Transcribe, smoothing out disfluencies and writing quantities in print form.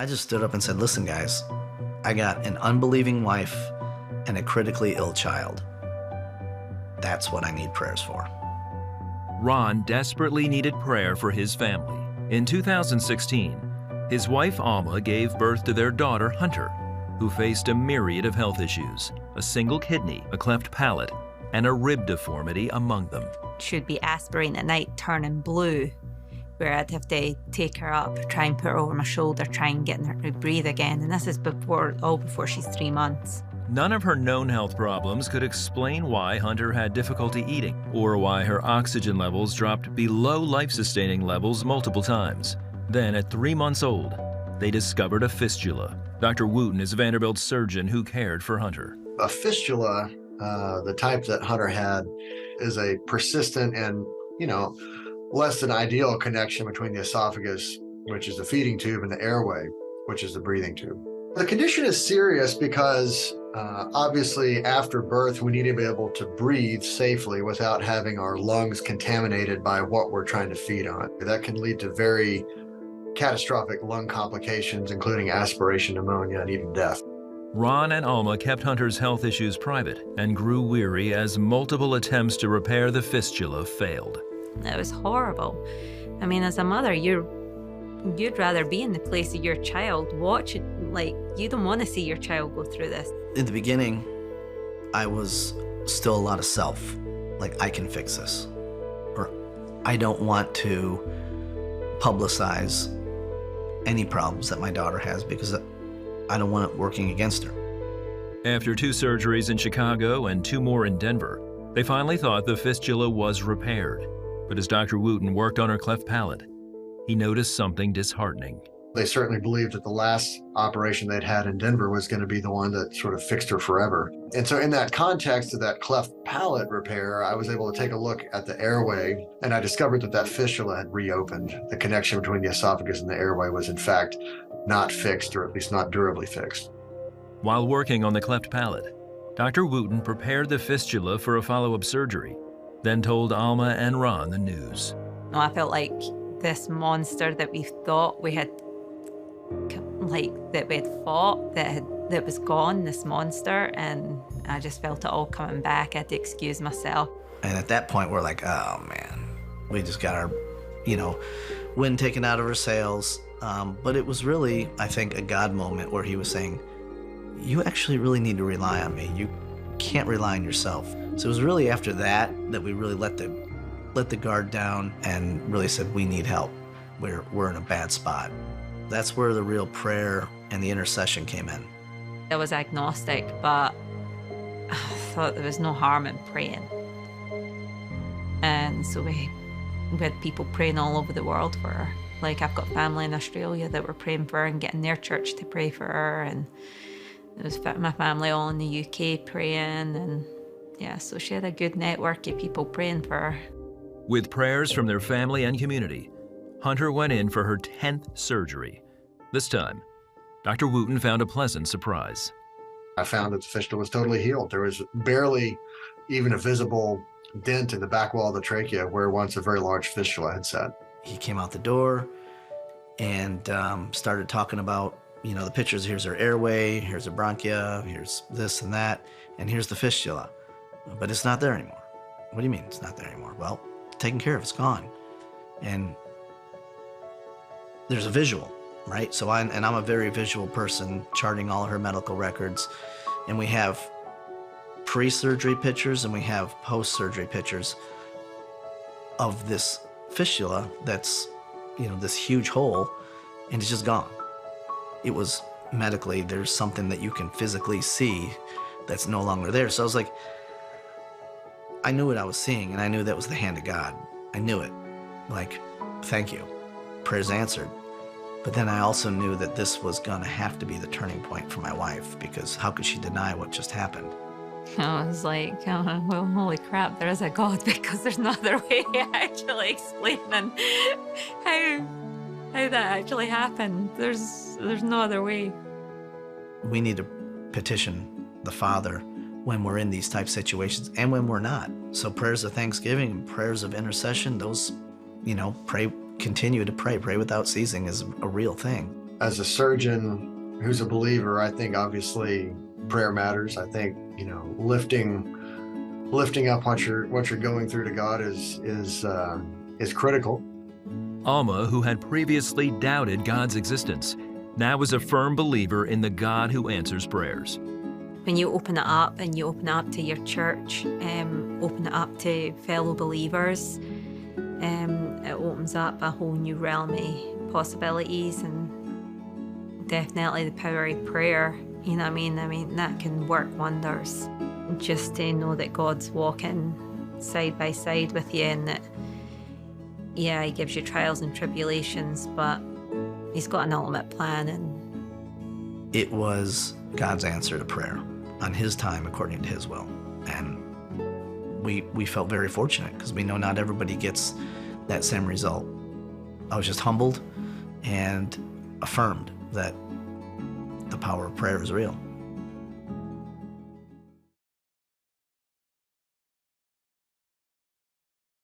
I just stood up and said, listen, guys, I got an unbelieving wife and a critically ill child. That's what I need prayers for. Ron desperately needed prayer for his family. In 2016, his wife Alma gave birth to their daughter Hunter, who faced a myriad of health issues, a single kidney, a cleft palate, and a rib deformity among them. She'd be aspirating at night, turning blue, where I'd have to take her up, try and put her over my shoulder, try and get her to breathe again. And this is all before she's 3 months. None of her known health problems could explain why Hunter had difficulty eating or why her oxygen levels dropped below life-sustaining levels multiple times. Then, at 3 months old, they discovered a fistula. Dr. Wooten is Vanderbilt's surgeon who cared for Hunter. A fistula, the type that Hunter had, is a persistent and, less than ideal connection between the esophagus, which is the feeding tube, and the airway, which is the breathing tube. The condition is serious because obviously after birth, we need to be able to breathe safely without having our lungs contaminated by what we're trying to feed on. That can lead to very catastrophic lung complications, including aspiration pneumonia and even death. Ron and Alma kept Hunter's health issues private and grew weary as multiple attempts to repair the fistula failed. It was horrible. I mean, as a mother, you'd rather be in the place of your child, watching, like, you don't want to see your child go through this. In the beginning, I was still a lot of self, like, I can fix this, or I don't want to publicize any problems that my daughter has because I don't want it working against her. After 2 surgeries in Chicago and 2 more in Denver, they finally thought the fistula was repaired. But as Dr. Wooten worked on her cleft palate, he noticed something disheartening. They certainly believed that the last operation they'd had in Denver was going to be the one that sort of fixed her forever. And so in that context of that cleft palate repair, I was able to take a look at the airway, and I discovered that fistula had reopened. The connection between the esophagus and the airway was in fact not fixed, or at least not durably fixed. While working on the cleft palate, Dr. Wooten prepared the fistula for a follow-up surgery, then told Alma and Ron the news. I felt like this monster that we thought we had, that we had fought, that was gone, this monster, and I just felt it all coming back. I had to excuse myself. And at that point, we're like, oh man, we just got our, wind taken out of our sails. But it was really, I think, a God moment where he was saying, you actually really need to rely on me. You can't rely on yourself. So it was really after that we really let the guard down and really said, we need help. We're in a bad spot. That's where the real prayer and the intercession came in. I was agnostic, but I thought there was no harm in praying. And so we had people praying all over the world for her. Like, I've got family in Australia that were praying for her and getting their church to pray for her. And there was my family all in the UK praying. And yeah, so she had a good network of people praying for her. With prayers from their family and community, Hunter went in for her 10th surgery. This time, Dr. Wooten found a pleasant surprise. I found that the fistula was totally healed. There was barely even a visible dent in the back wall of the trachea where once a very large fistula had set. He came out the door and started talking about, the pictures. Here's her airway, here's her bronchia, here's this and that, and here's the fistula. But it's not there anymore. What do you mean it's not there anymore? Well, taken care of, it's gone. And there's a visual, right? So I'm a very visual person, charting all her medical records. And we have pre-surgery pictures and we have post-surgery pictures of this fistula that's, this huge hole, and it's just gone. It was medically, there's something that you can physically see that's no longer there. So I was like, I knew what I was seeing, and I knew that was the hand of God. I knew it. Like, thank you. Prayers answered. But then I also knew that this was gonna have to be the turning point for my wife, because how could she deny what just happened? I was like, well, holy crap, there is a God, because there's no other way of actually explaining how that actually happened. There's no other way. We need to petition the Father when we're in these type situations and when we're not. So prayers of thanksgiving and prayers of intercession, those, continue to pray without ceasing is a real thing. as a surgeon who's a believer, I think obviously prayer matters. I think, lifting up what you're going through to God is critical. Alma, who had previously doubted God's existence, now is a firm believer in the God who answers prayers. When you open it up and you open it up to your church, open it up to fellow believers, it opens up a whole new realm of possibilities, and definitely the power of prayer. You know what I mean? I mean, that can work wonders. Just to know that God's walking side by side with you, and that, yeah, He gives you trials and tribulations, but He's got an ultimate plan. And It was God's answer to prayer on His time, according to His will. And we felt very fortunate because we know not everybody gets that same result. I was just humbled and affirmed that the power of prayer is real.